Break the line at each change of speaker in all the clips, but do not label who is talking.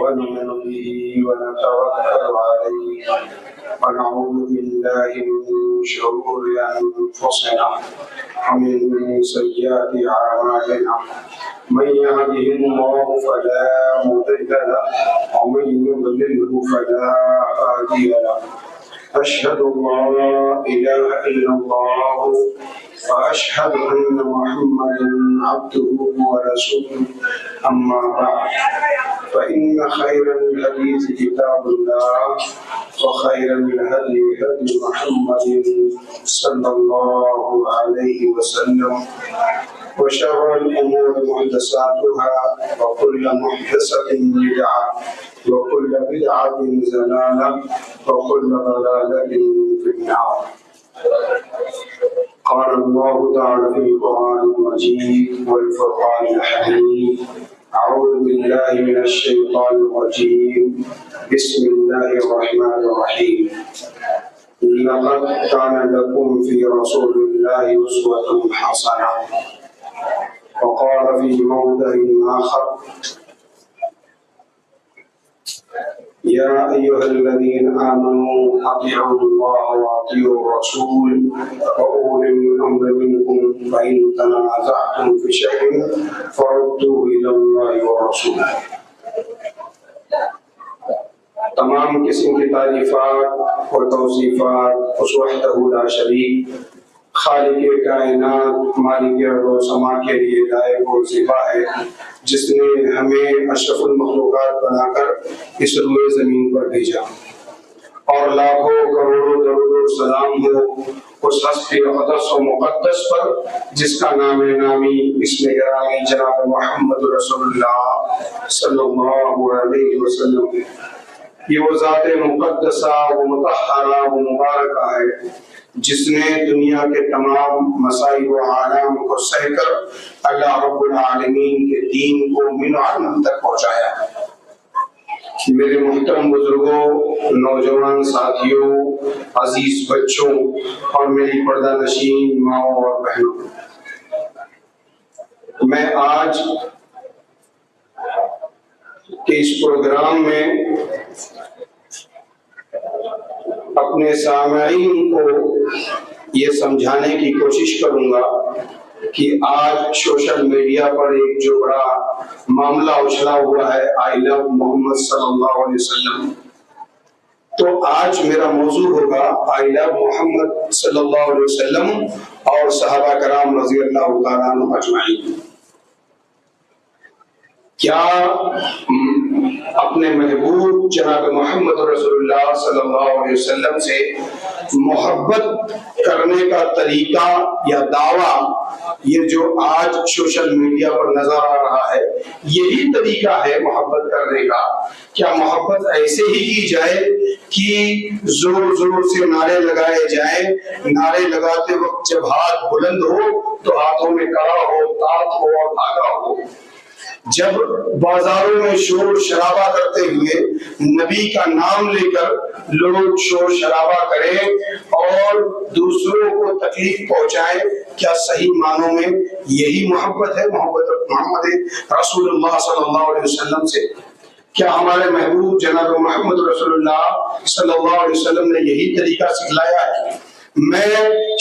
ونؤمن به ونتوكل عليه ونعوذ بالله من شرور انفسنا ومن سيئات اعمالنا من يهده الله فلا مضل له ومن يضلله فلا هادي له أشهد أن لا إله إلا الله وأشهد أن محمدا عبده ورسوله أما بعد فإن خير الحديث كتاب الله وخير الهدي هدي محمد صلى الله عليه وسلم وشر الأمور محدثاتها وكل محدثة بدعة وكل بدعة ضلالة وكل ضلالة في النار. قال الله تعالى في القرآن المجيد والفرقان الحميد أعوذ بالله من الشيطان الرجيم بسم الله الرحمن الرحيم لقد كان لكم في رسول الله أسوة حسنة. وقال في موضع آخر يا أيها الذين آمنوا أطيعوا الله وأطيعوا الرسول وأولي الأمر منكم فإن تنازعتم في شيء فردوه إلى الله والرسول. تمام قسم کی تعریفات اور توصیفات اس وحدہ لا شریک خالق کائنات مالک ارض و سما کے لیے لائق و زیبا ہے، جس نے ہمیں اشرف المخلوقات بنا کر اس روئے زمین پر بھیجا، اور لاکھوں کروڑوں درود و سلام ہو اس ہستی اقدس و مقدس پر جس کا نام نامی اسم گرامی جناب محمد رسول اللہ صلی اللہ علیہ وسلم ہے۔ یہ وہ ذات مقدسہ و مطہرہ و مبارکہ ہے جس نے دنیا کے تمام مسائل و عالم کو سہ کر اللہ رب العالمین کے دین کو من عالم تک پہنچایا۔ میرے محترم بزرگوں، نوجوان ساتھیوں، عزیز بچوں اور میری پردہ نشین ماؤں اور بہنوں، میں آج کے اس پروگرام میں اپنے سامعین کو یہ سمجھانے کی کوشش کروں گا کہ آج سوشل میڈیا پر ایک جو بڑا معاملہ اچھلا ہوا ہے آئی لو محمد صلی اللہ علیہ وسلم، تو آج میرا موضوع ہوگا آئی لو محمد صلی اللہ علیہ وسلم اور صحابہ کرام رضی اللہ تعالیٰ عنہ اجمعین۔ کیا اپنے محبوب جناب محمد رسول اللہ صلی اللہ علیہ وسلم سے محبت کرنے کا طریقہ یا دعویٰ یہ جو آج سوشل میڈیا پر نظر آ رہا ہے یہی طریقہ ہے محبت کرنے کا؟ کیا محبت ایسے ہی کی جائے کہ زور زور سے نعرے لگائے جائیں، نعرے لگاتے وقت جب ہاتھ بلند ہو تو ہاتھوں میں کڑا ہو، تات ہو اور دھاگا ہو، جب بازاروں میں شور شرابہ کرتے ہوئے نبی کا نام لے کر لوگ شور شرابہ کریں اور دوسروں کو تکلیف پہنچائیں، کیا صحیح معنوں میں یہی محبت ہے؟ محبت محمد رسول اللہ صلی اللہ علیہ وسلم سے کیا ہمارے محبوب جناب محمد رسول اللہ صلی اللہ علیہ وسلم نے یہی طریقہ سکھلایا ہے؟ میں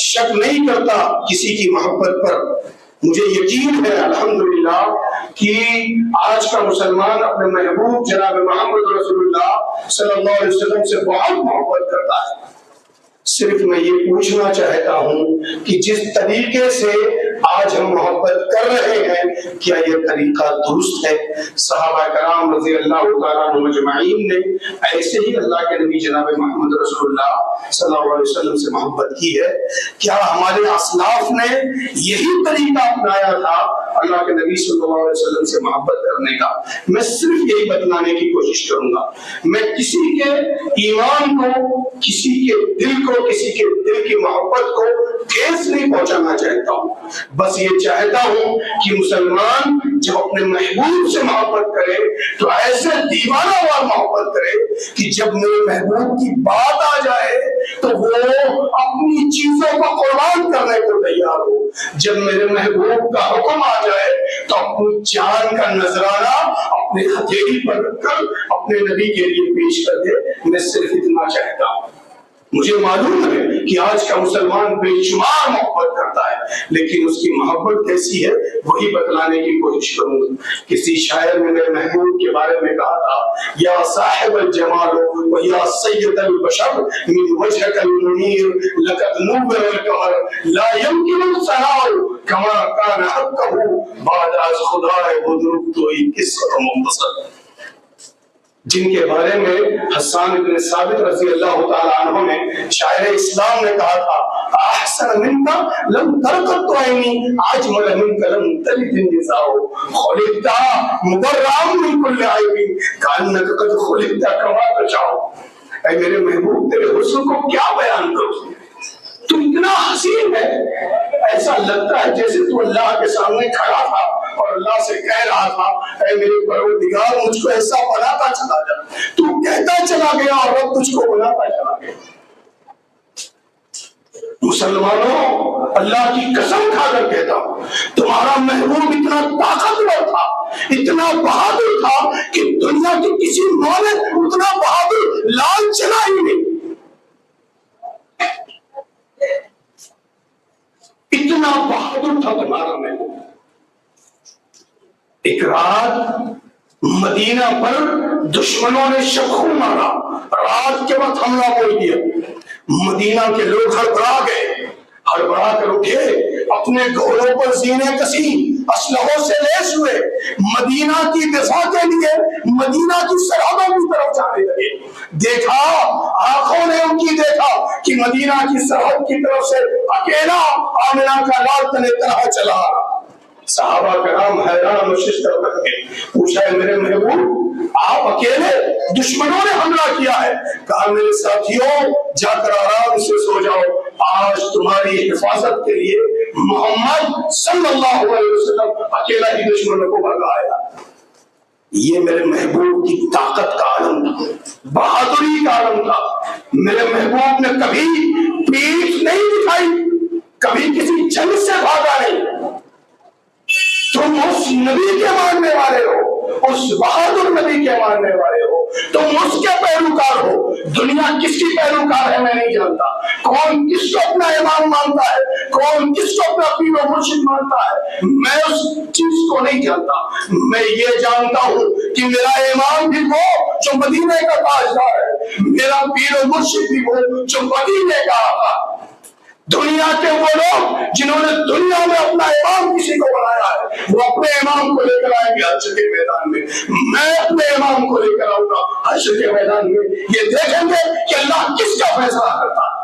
شک نہیں کرتا کسی کی محبت پر، مجھے یقین ہے الحمدللہ کہ آج کا مسلمان اپنے محبوب جناب محمد رسول اللہ صلی اللہ علیہ وسلم سے بہت محبت کرتا ہے۔ صرف میں یہ پوچھنا چاہتا ہوں کہ جس طریقے سے آج ہم محبت کر رہے ہیں کیا یہ طریقہ درست ہے؟ صحابہ کرام رضی اللہ تعالیٰ عنہ اجمعین نے ایسے ہی اللہ کے نبی جناب محمد رسول اللہ صلی اللہ علیہ وسلم سے محبت کی ہے؟ کیا ہمارے اسلاف نے یہی طریقہ اپنایا تھا اللہ کے نبی صلی اللہ علیہ وسلم سے محبت کرنے کا، میں صرف یہی بتلانے کی کوشش کروں گا۔ میں کسی کے ایمان کو، کسی کے دل کو، کسی کے دل کی محبت کو ٹھیس نہیں پہنچانا چاہتا ہوں، بس یہ چاہتا ہوں کہ مسلمان جب اپنے محبوب سے محبت کرے تو ایسے دیوانہ وار محبت کرے کہ جب میرے محبوب کی بات آ جائے تو وہ اپنی چیزوں کو قربان کرنے کو تیار ہو، جب میرے محبوب کا حکم آ جائے تو اپنی جان کا نذرانہ اپنے ہتھیلی پر رکھ کر اپنے نبی کے لیے پیش کر دے۔ میں صرف اتنا چاہتا ہوں۔ مجھے معلوم ہے کہ آج کا مسلمان بے شمار محبت کرتا ہے، لیکن اس کی محبت کیسی ہے وہی بتلانے کی کوشش کروں گا۔ کسی شاعر نے میرے محبوب کے بارے میں کہا تھا، یا صاحب الجمال و یا سید البشر من وجهك المنیر لقد نور القمر لا يمكن الثناء كما كان حقه بعد از خدائے بزرگ تو قصہ مختصر، جن کے بارے میں حسان بن ثابت رضی اللہ تعالیٰ عنہ نے، شاعر اسلام نے کہا تھا، احسن منک لم ترقط عینی اجمل منک لم تلد النساء خلقت مبرئا من کل عیب کانک قد خلقت کما تشاء۔ اے میرے محبوب، تیرے حسن کو کیا بیان کروں، تو اتنا حسین ہے، ایسا لگتا ہے جیسے تو اللہ کے سامنے کھڑا تھا اور اللہ سے کہہ رہا تھا، اے میرے پروردگار مجھ کو ایسا بناتا چلا جا، تو کہتا چلا گیا اور رب تجھ کو بناتا چلا گیا۔ مسلمانوں، اللہ کی قسم کھا کر کہتا ہوں، تمہارا محبوب اتنا طاقتور تھا، اتنا بہادر تھا کہ دنیا کی کسی ماں نے اتنا بہادر لال چلا ہی نہیں، اتنا بہادر تھا تمہارا محبوب۔ ایک رات مدینہ پر دشمنوں نے شبخون مارا، رات کے وقت حملہ بول دیا، مدینہ کے لوگ ہڑبڑا گئے، ہڑبڑا کر اٹھے، اپنے گھوڑوں پر زینے کسی، اسلحوں سے لیس ہوئے، مدینہ کی دفاع کے لیے مدینہ کی سرحدوں کی طرف جانے لگے۔ دیکھا، آنکھوں نے ان کی دیکھا کہ مدینہ کی سرحد کی طرف سے اکیلا آمنہ کا لال تنے طرح چلا آ رہا۔ صحابہ کرام حیران و ششدر کر کے پوچھا، ہے میرے محبوب آپ اکیلے، دشمنوں نے حملہ کیا ہے؟ کہا میرے ساتھیوں جا کر آرام سے سو جاؤ، آج تمہاری حفاظت کے لیے محمد صلی اللہ علیہ وسلم اکیلا ہی دشمنوں کو بھگایا۔ یہ میرے محبوب کی طاقت کا عالم تھا، بہادری کا عالم تھا۔ میرے محبوب نے کبھی پیٹھ نہیں دکھائی، کبھی کسی جنگ سے بھاگا نہیں۔ تم اس نبی کے ماننے والے ہو، اس بہادر نبی کے ماننے والے ہو، تم اس کے پیروکار ہو۔ دنیا کس کی پیروکار ہے میں نہیں جانتا، کون کس کو اپنا امام مانتا ہے، کون کس کو اپنا پیر و مرشد مانتا ہے، میں اس چیز کو نہیں جانتا۔ میں یہ جانتا ہوں کہ میرا امام بھی وہ جو مدینے کا تاجدار ہے، میرا پیر و مرشد بھی وہ جو مدینے کا آقا۔ دنیا کے وہ لوگ جنہوں نے دنیا میں اپنا امام کسی کو بنایا ہے، وہ اپنے امام کو لے کر آئیں گے حشر کے میدان میں، میں اپنے امام کو لے کر آؤں گا حشر کے میدان میں۔ یہ دیکھیں گے کہ اللہ کس کا فیصلہ کرتا ہے۔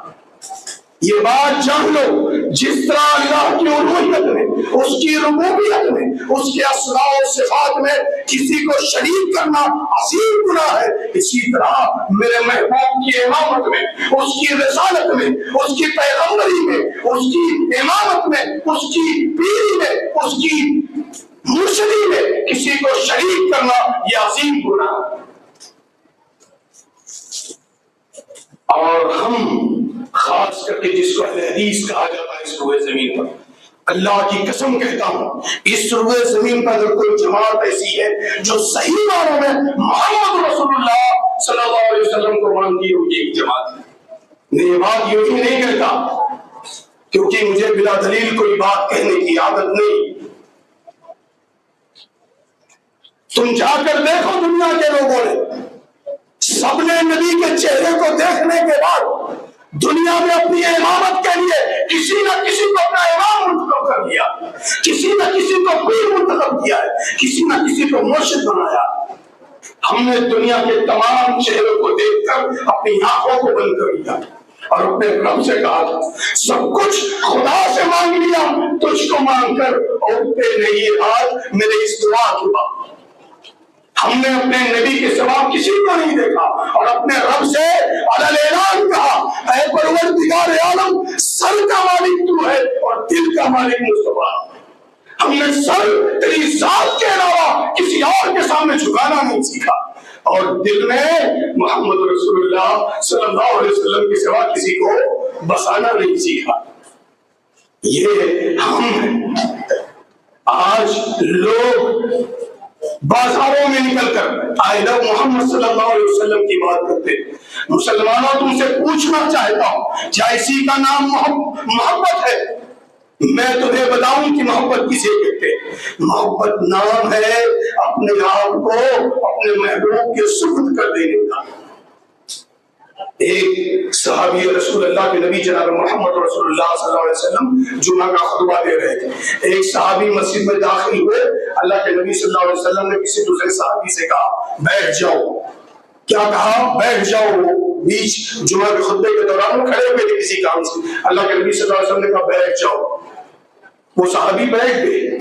یہ بات جان لو، جس طرح اللہ کی الوہیت میں، اس کی ربوبیت میں، اس کے اسماء و صفات میں کسی کو شریک کرنا عظیم گناہ ہے، اسی طرح میرے محبوب کی امامت میں، اس کی رسالت میں، اس کی پیغمبری میں، اس کی امامت میں، اس کی پیری میں، اس کی مرشدی میں کسی کو شریک کرنا یہ عظیم گناہ ہے۔ اور ہم خاص کر کے جس کو اہل حدیث کہا جاتا ہے اس روئے زمین پر، اللہ کی قسم کہتا ہوں اس روئے زمین پر اگر کوئی جماعت ایسی ہے جو صحیح معنوں میں محمد رسول اللہ صلی اللہ علیہ وسلم کو مانتی ہو، یہ جماعت ہے۔ میں یہ بات یوں ہی نہیں کہتا کیونکہ مجھے بلا دلیل کوئی بات کہنے کی عادت نہیں۔ تم جا کر دیکھو، دنیا کے لوگوں نے سب نے نبی کے چہرے کو دیکھنے کے بعد دنیا میں اپنی امامت کے لیے کسی نہ کسی کو اپنا امام منتخب کر دیا، کسی نہ کسی کو پیر منتخب کیا ہے، کسی نہ کسی کو مرشد بنایا۔ ہم نے دنیا کے تمام چہروں کو دیکھ کر اپنی آنکھوں کو بند کر دیا، اور اپنے رب سے کہا تھا سب کچھ خدا سے مانگ لیا، تجھ کو مانگ کر اٹھتے نہیں ہاتھ میرے اس دعا کے بعد۔ ہم نے اپنے نبی کے سوا کسی کو نہیں دیکھا اور اپنے رب سے علل اعلان کہا اے پروردگار عالم، سر کا مالک تو ہے اور دل کا مالک مصطفیٰ۔ ہم نے سر تیری ذات کے علاوہ کسی اور کے سامنے جھکانا نہیں سیکھا اور دل میں محمد رسول اللہ صلی اللہ علیہ وسلم کے سوا کسی کو بسانا نہیں سیکھا۔ یہ ہم ہیں۔ آج لوگ بازاروں میں نکل کر آئی لو محمد صلی اللہ علیہ وسلم کی بات کرتے ہیں۔ مسلمانوں تم سے پوچھنا چاہتا ہوں کیا اسی کا نام محبت ہے؟ میں تمہیں بتاؤں کہ محبت کسے کہتے ہیں۔ محبت نام ہے اپنے آپ کو اپنے محبوب کے سپرد کر دینے کا۔ ایک صحابی رسول اللہ کے نبی جناب محمد رسول اللہ صلی اللہ علیہ وسلم جمعہ کا خطبہ دے رہے تھے۔ ایک صحابی مسجد میں داخل ہوئے، اللہ کے نبی صلی اللہ علیہ وسلم نے کسی دوسرے صحابی سے کہا بیٹھ جاؤ۔ کیا کہا؟ بیٹھ جاؤ۔ بیچ جمعہ کے خطبے کے دوران وہ کھڑے ہوئے تھے کسی کام سے، اللہ کے نبی صلی اللہ علیہ وسلم نے کہا بیٹھ جاؤ۔ وہ صحابی بیٹھ گئے۔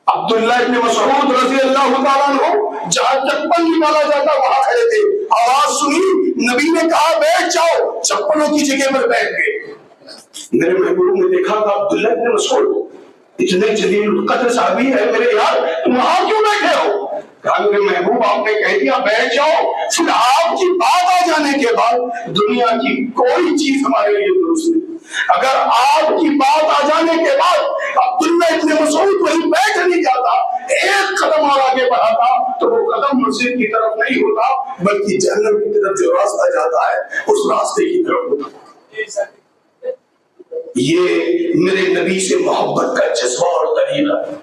عبداللہ ابن مسعود رضی اللہ تعالیٰ عنہ جہاں چپل نکالا جاتا وہاں کھڑے تھے، آواز سنی، نبی نے کہا بیٹھ جاؤ، چپلوں کی جگہ پر بیٹھ گئے۔ میرے محبوب نے دیکھا کہ عبداللہ ابن مسعود اتنے جلیل القدر صحابی ہے، میرے یار تم وہاں کیوں بیٹھے ہو؟ کہا میرے محبوب آپ نے کہہ دیا بیٹھ جاؤ، پھر آپ کی بات آ جانے کے بعد دنیا کی کوئی چیز ہمارے لیے درست نہیں۔ اگر آپ کی بات آ جانے کے بعد عبداللہ ابن مسعود وہیں بیٹھ نہیں جاتا، ایک قدم اور آگے بڑھاتا تو وہ قدم مسجد کی طرف نہیں ہوتا بلکہ جہنم کی طرف جو راستہ جاتا ہے اس راستے کی طرف ہوتا۔ یہ میرے نبی سے محبت کا جذبہ اور طریقہ ہے۔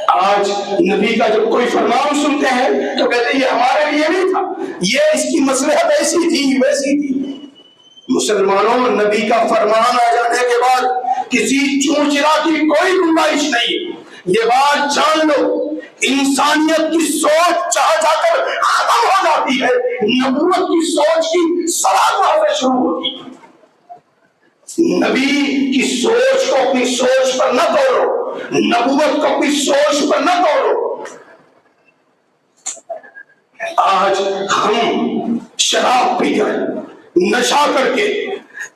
آج نبی کا جب کوئی فرمان سنتے ہیں تو کہتے ہیں یہ ہمارے لیے نہیں تھا، یہ اس کی مصلحت ایسی تھی ویسی تھی۔ مسلمانوں نبی کا فرمان آ جانے کے بعد کسی چونچرا کی کوئی گنجائش نہیں۔ یہ بات جان لو، انسانیت کی سوچ چاہ جا کر ختم ہو جاتی ہے، نبوت کی سوچ کی سراغ وہاں سے شروع ہوتی ہے۔ نبی کی سوچ کو اپنی سوچ پر نہ توڑو، نبوت کو اپنی سوچ پر نہ توڑو۔ آج ہم شراب پی کر، نشہ کر کے،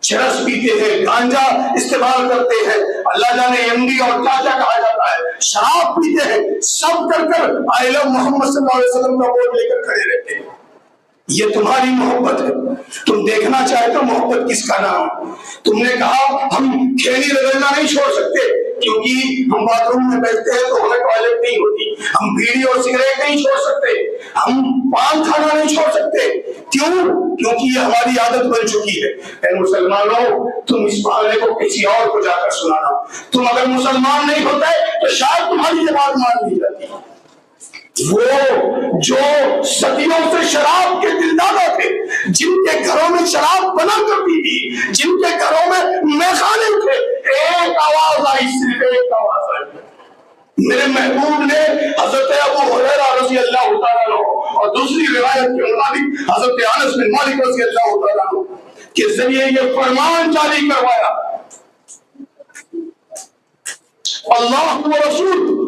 چرس پیتے ہیں، گانجا استعمال کرتے ہیں، اللہ جانے MD اور کیا کیا کہا جاتا ہے، شراب پیتے ہیں، سب کر کر آئی لو محمد صلی اللہ علیہ وسلم کا بورڈ لے کر کھڑے رہتے ہیں۔ یہ تمہاری محبت ہے۔ تم دیکھنا چاہتے ہو محبت کس کا نام ہے؟ تم نے کہا ہم کھیلی رگڑنا نہیں چھوڑ سکتے کیونکہ ہم باتھ روم میں بیٹھتے ہیں تو ہمیں ٹوائلٹ نہیں ہوتی، ہم بیڑی اور سگریٹ نہیں چھوڑ سکتے، ہم پان کھانا نہیں چھوڑ سکتے۔ کیوں؟ کیونکہ یہ ہماری عادت بن چکی ہے۔ اے مسلمانوں، تم اس بہانے کو کسی اور کو جا کر سنانا۔ تم اگر مسلمان نہیں ہوتے تو شاید تمہاری یہ بات مان لی جاتی۔ وہ جو صدیوں سے شراب کے دلدادہ تھے، جن کے گھروں میں شراب بنا کرتی تھی، جن کے گھروں میں میخانے تھے، ایک آواز آئی، صرف ایک آواز آئی۔ میرے محبوب نے حضرت ابو ہریرہ رضی اللہ تعالیٰ عنہ اور دوسری روایت کے مطابق حضرت انس بن مالک رضی اللہ تعالیٰ عنہ کے ذریعے یہ فرمان جاری کروایا، اللہ و رسول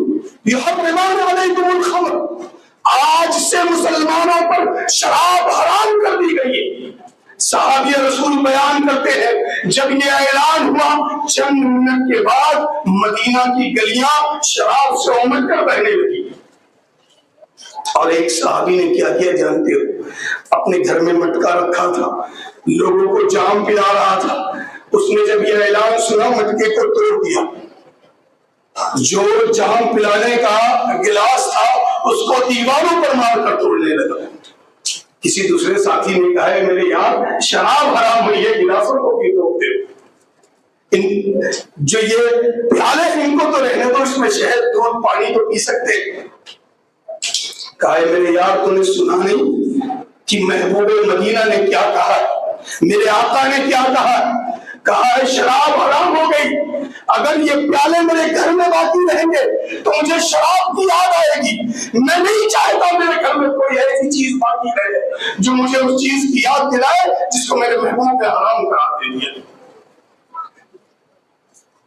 یحرمان علیکم الخمر، آج سے مسلمانوں پر شراب حرام کر دی گئی ہے۔ صحابی رسول بیان کرتے ہیں جب یہ اعلان ہوا چند منٹ کے بعد مدینہ کی گلیاں شراب سے امڈ کر بہنے لگی۔ اور ایک صحابی نے کیا کیا جانتے ہو؟ اپنے گھر میں مٹکا رکھا تھا، لوگوں کو جام پلا رہا تھا، اس نے جب یہ اعلان سنا مٹکے کو توڑ دیا، جو جام پلانے کا گلاس تھا اس کو دیواروں پر مار کر توڑنے لگا۔ کسی دوسرے ساتھی نے کہا ہے میرے یار شراب حرام ہوئی ہے، گلاسوں کو بھی توڑتے ہو، جو یہ پیالے ان کو تو رہنے دو، اس میں شہد دودھ پانی تو پی سکتے۔ کہا ہے میرے یار تو نے سنا نہیں کہ محبوب مدینہ نے کیا کہا، میرے آقا نے کیا کہا؟ کہا ہے شراب حرام ہو گئی، اگر یہ پیالے میرے گھر میں باقی رہیں گے تو مجھے شراب کی یاد آئے گی، میں نہیں چاہتا میرے گھر میں کوئی ایسی چیز باقی رہے جو مجھے اس چیز کی یاد دلائے جس کو میرے محبوب نے حرام قرار دے دیا۔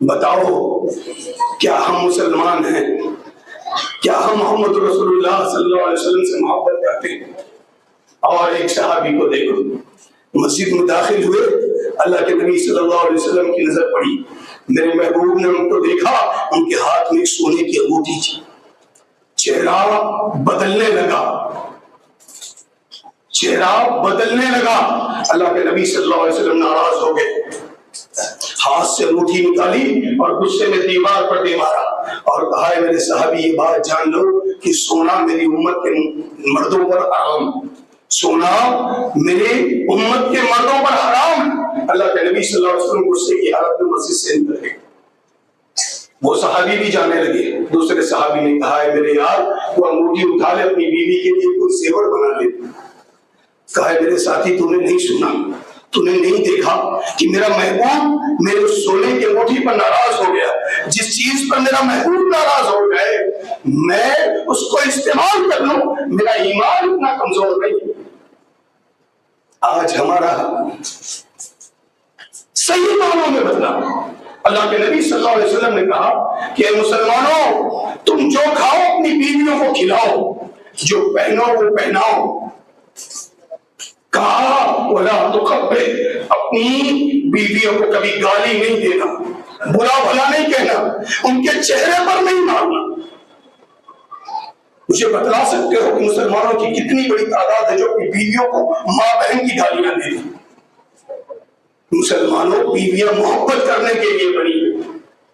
بتاؤ کیا ہم مسلمان ہیں؟ کیا ہم محمد رسول اللہ صلی اللہ علیہ وسلم سے محبت کرتے ہیں؟ اور ایک صحابی کو دیکھو، مسجد میں داخل ہوئے، اللہ کے نبی صلی اللہ علیہ وسلم کی نظر پڑی، میرے محبوب نے ان کو دیکھا، ان کے ہاتھ میں ایک سونے کی انگوٹھی تھی، چہرہ بدلنے لگا، چہرہ بدلنے لگا۔ اللہ کے نبی صلی اللہ علیہ وسلم ناراض ہو گئے، ہاتھ سے انگوٹھی نکالی اور غصے میں دیوار پر دے مارا اور کہا ہے میرے صحابی یہ بات جان لو کہ سونا میری امت کے مردوں پر حرام، سونا میرے امت کے مردوں پر حرام۔ اللہ کے نبی صلی اللہ علیہ وسلم غصے کی حالت میں مسجد سے نکل گئے۔ وہ صحابی بھی جانے لگے، دوسرے صحابی نے کہا ہے میرے یار وہ انگوٹھی اٹھا لے، اپنی بیوی کے لیے کوئی زیور بنا لے۔ کہا ہے میرے ساتھی تو نے نہیں سنا، تو نے نہیں دیکھا کہ میرا محبوب میرے سونے کی انگوٹھی پر ناراض ہو گیا، جس چیز پر میرا محبوب ناراض ہو گئے میں اس کو استعمال کر لوں، میرا ایمان اتنا کمزور نہیں۔ آج ہمارا صحیح معنوں میں بدلا۔ اللہ کے نبی صلی اللہ علیہ وسلم نے کہا کہ اے مسلمانوں تم جو کھاؤ اپنی بیویوں کو کھلاؤ، جو پہنو وہ پہناؤ۔ کہا وَلَا تُخَبِّرْ، اپنی بیویوں کو کبھی گالی نہیں دینا، برا بھلا نہیں کہنا، ان کے چہرے پر نہیں مارنا۔ مجھے بتلا سکتے ہو کہ مسلمانوں کی کتنی بڑی تعداد ہے جو اپنی بیویوں کو ماں بہن کی گالیاں دیتی؟ مسلمانوں بیویاں محبت کرنے کے لیے بنی،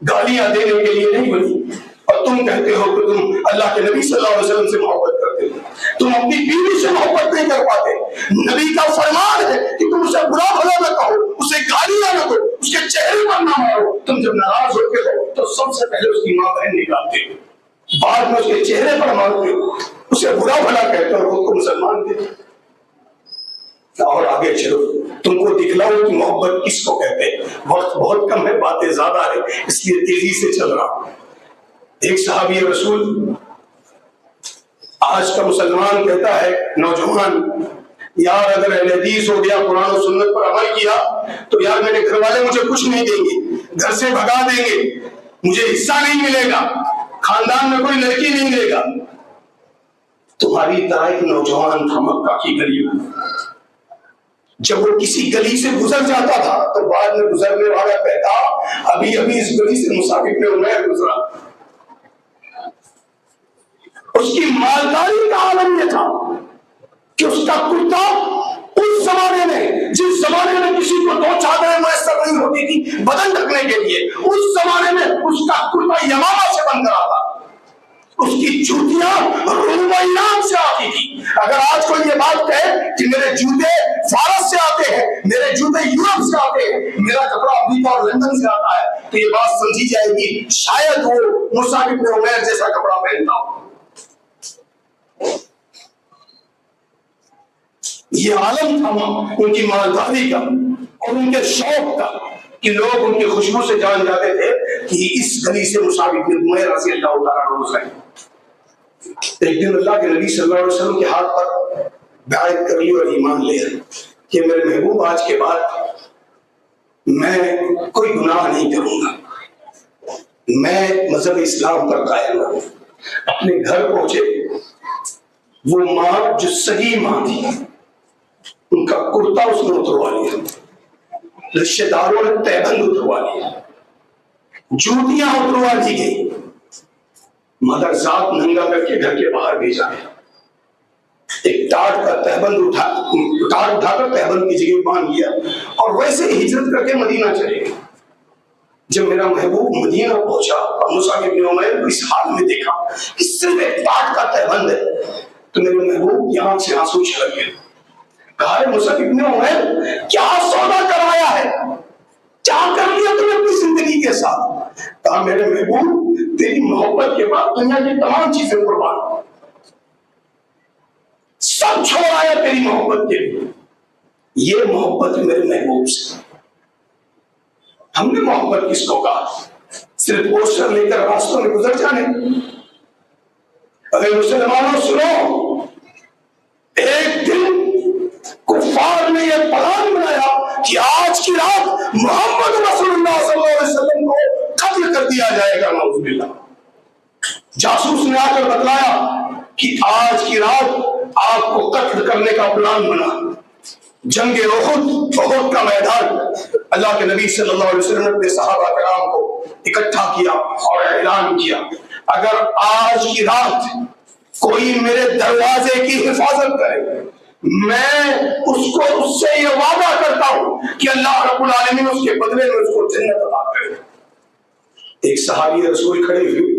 گالیاں دینے کے لیے نہیں بنی۔ اور تم کہتے ہو کہ تم اللہ کے نبی صلی اللہ علیہ وسلم سے محبت کرتے ہو، تم اپنی بیوی سے محبت نہیں کر پاتے۔ نبی کا فرمان ہے کہ تم اسے برا بھلا نہ کہو، اسے گالیاں نہ دو، اس کے چہرے پر نہ مارو۔ تم جب ناراض ہوتے ہو تو سب سے پہلے اس کی ماں بہن نکالتے ہو، بعد میں اس کے چہرے پر مارتے ہو، اسے برا بھلا کہتے ہو، خود کو مسلمان کہتے ہو۔ اور آگے چلو، تم کو دکھلاؤ کہ محبت کس کو کہتے ہیں۔ وقت بہت کم ہے، باتیں زیادہ ہے، اس لیے تیزی سے چل رہا ہوں۔ ایک صحابی رسول، آج کا مسلمان کہتا ہے نوجوان، یار اگر اہل حدیث ہو گیا، قرآن و سنت پر عمل کیا تو یار میرے گھر والے مجھے کچھ نہیں دیں گے، گھر سے بھگا دیں گے، مجھے حصہ نہیں ملے گا، خاندان میں کوئی لڑکی نہیں دے گا۔ تمہاری طرح ایک نوجوان تھا مکہ کی گلی میں، جب وہ کسی گلی سے گزر جاتا تھا تو بعد میں گزرنے والا کہتا ابھی ابھی اس گلی سے مصعب بن عمیر گزرا۔ اس کی مالداری کا عالم یہ تھا کہ اس کا کرتا اس زمانے میں، جس زمانے میں کسی کو دو چادریں میسر نہیں ہوتی تھی بدن ڈھکنے کے لیے، اس زمانے میں اس کا کرتا یمامہ سے بن کر آتا، اس کی جوتیاں روم و ایران سے آتی تھی۔ اگر آج کوئی یہ بات کہے کہ میرے جوتے فارس سے آتے ہیں، میرے جوتے یورپ سے آتے ہیں، میرا کپڑا امریکہ اور لندن سے آتا ہے، تو یہ بات سمجھی جائے گی شاید وہ مصعب بن عمیر جیسا کپڑا پہنتا ہو۔ یہ عالم تھا ان کی مالداری کا اور ان کے شوق کا کہ لوگ ان کی خوشبو سے جان جاتے تھے کہ اس گلی سے مصعب بن عمیر رضی اللہ تعالیٰ عنہ گزرے۔ ایک دن اللہ کے نبی صلی اللہ علیہ وسلم کے ہاتھ پر بیعت کر لی اور ایمان لے کہ میرے محبوب آج کے بعد میں کوئی گناہ نہیں کروں گا، میں مذہب اسلام پر قائم ہوں۔ اپنے گھر پہنچے، وہ ماں جو صحیح ماں تھی، ان کا کرتا اس نے اتروا لیا، رشتہ داروں نے تہبند اتروا لیا، جوتیاں اتروا دی گئی، مدر ذات ننگا کر کے گھر کے باہر بھیجا گیا، ایک ٹاٹ کا تہبند اٹھا کر تہبند کی جگہ باندھ لیا اور ویسے ہجرت کر کے مدینہ چلے گئے۔ جب میرا محبوب مدینہ پہنچا اور مصعب بن عمیر کو اس حال میں دیکھا کہ صرف ایک ٹاٹ کا تہبند ہے تو میرے محبوب کی آنکھ سے آنسو چھلک گئے۔ کہا مصعب بن عمیر کیا سودا کرایا ہے، کیا کر لیا تم نے اپنی زندگی کے ساتھ؟ کہا میرے محبوب تیری محبت کے بعد دنیا کی تمام چیزیں قربان، سب چھوڑ آیا تیری محبت کے لیے۔ یہ محبت میرے محبوب سے، ہم نے محبت کس کو کہا؟ صرف پوسٹر لے کر راستوں میں گزر جانے؟ اگر مسلمانوں سنو، ایک دن کفار نے یہ پلان بنایا کہ آج کی رات محمد رسول اللہ صلی اللہ علیہ وسلم کو قتل کر دیا جائے گا، نعوذ باللہ۔ جاسوس نے آ کر بتلایا کہ آج کی رات آپ کو قتل کرنے کا پلان بنا۔ جنگ احد کا میدان، اللہ کے نبی صلی اللہ علیہ وسلم نے اپنے صحابہ کرام کو اکٹھا کیا اور اعلان کیا، اگر آج کی رات کوئی میرے دروازے کی حفاظت کرے، میں اس سے یہ وعدہ کرتا ہوں کہ اللہ رب العالمین اس کے بدلے میں اس کو جنت عطا کرے۔ ایک صحابی رسول کھڑے ہوئے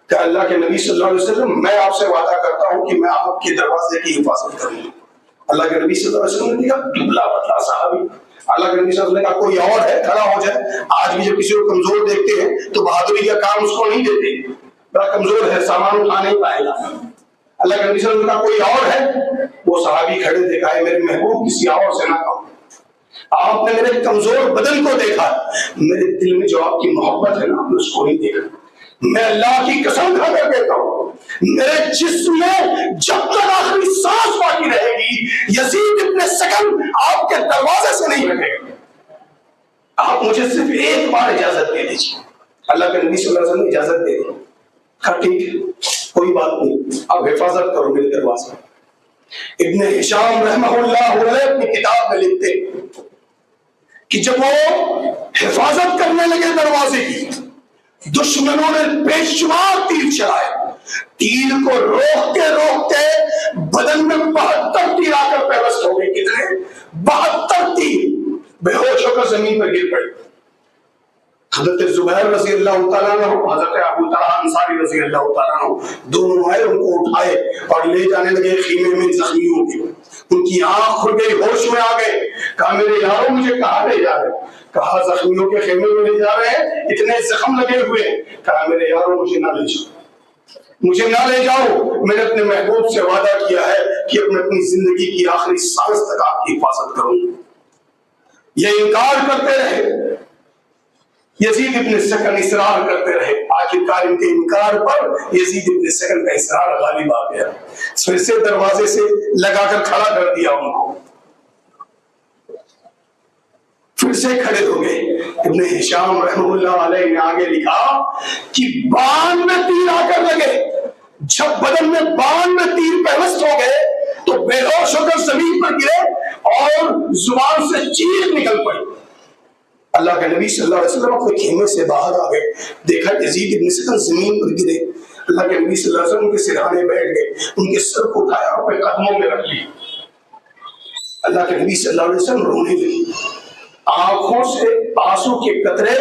کہ اللہ کے نبی صلی اللہ علیہ وسلم، میں آپ سے وعدہ کرتا ہوں کہ میں آپ کے دروازے کی حفاظت کروں گا۔ اللہ کے نبی صلی اللہ علیہ وسلم نے کہا، دبلا پتلا صحابی۔ اللہ کے نبی صلی اللہ علیہ وسلم نے کہا، کوئی اور ہے کھڑا ہو جائے۔ آج بھی جب کسی کو کمزور دیکھتے ہیں تو بہادری کا کام اس کو نہیں دیتے، بڑا کمزور ہے، سامان اٹھا نہیں پائے گا۔ اللہ کے نبی صلی اللہ علیہ وسلم نے کہا، کوئی اور ہے؟ وہ صحابی کھڑے دیکھا ہے، میرے محبوب کسی اور سے نہ کہو، آپ نے میرے کمزور بدن کو دیکھا، میرے دل میں جو آپ کی محبت ہے نا، آپ نے اس کو نہیں دیکھا۔ میں اللہ کی قسم کھا کر کہتا ہوں، میرے جسم میں جب تک آخری سانس باقی رہے گی، یزید ابن سکن آپ کے دروازے سے نہیں ہٹے گا۔ آپ مجھے صرف ایک بار اجازت دے دیجیے۔ اللہ کے نبی صلی اللہ علیہ وسلم نے اجازت دے دی۔ کہا ٹھیک ہے، کوئی بات نہیں، آپ حفاظت کرو میرے دروازے۔ ابن ہشام رحمہ اللہ علیہ اپنی کتاب میں لکھتے کہ جب وہ حفاظت کرنے لگے دروازے کی، دشمنوں نے بے شمار تیر چلائے، تیر کو روکتے روکتے بدن میں 72 تیر آ کر پیوست ہو گئے۔ کتنے؟ 72 تیر۔ بے ہوش ہو کر زمین پر گر پڑے۔ حضرت زبیر رضی اللہ تعالیٰ عنہ، حضرت ابو طلحہ انصاری رضی اللہ تعالیٰ عنہ، دونوں آئے، ان کو اٹھائے اور لے جانے لگے خیمے میں زخمیوں کے۔ ان کی آنکھ کھل گئی، ہوش میں آ گئے۔ کہا میرے یاروں مجھے کہاں لے جا رہے؟ کہا زخمیوں کے خیمے میں لے جا رہے ہیں، اتنے زخم لگے ہوئے۔ کہا میرے یاروں مجھے نہ لے جاؤ، مجھے نہ لے جاؤ، میں نے اپنے محبوب سے وعدہ کیا ہے کہ اپنی زندگی کی آخری سانس تک آپ کی حفاظت کروں گا۔ یہ انکار کرتے رہے، یزید ابن سکن اصرار کرتے رہے۔ آخرکار ان کے انکار پر یزید ابن سکن کا اصرار غالب آ گیا، پھر سے دروازے سے لگا کر کھڑا کر دیا ان کو، پھر سے کھڑے ہو گئے۔ ابن ہشام رحمہ اللہ علیہ نے آگے لکھا کہ بان میں تیر آ کر لگے، جب بدن میں بان میں تیر پیوست ہو گئے تو بے ہوش ہو کر زمین پر گرے اور زبان سے چیخ نکل پڑی۔ اللہ کے نبی صلی اللہ علیہ وسلم اپنے خیمے سے باہر آ گئے، دیکھا یزید ابن سکن زمین پر گرے۔ اللہ کے نبی صلی اللہ علیہ وسلم ان کے سرہانے بیٹھ گئے، ان کے سر کو اٹھایا اور اپنے قدموں میں رکھ لی۔ اللہ کے نبی صلی اللہ علیہ وسلم رونے لگے، آنکھوں سے آنسو کے قطرے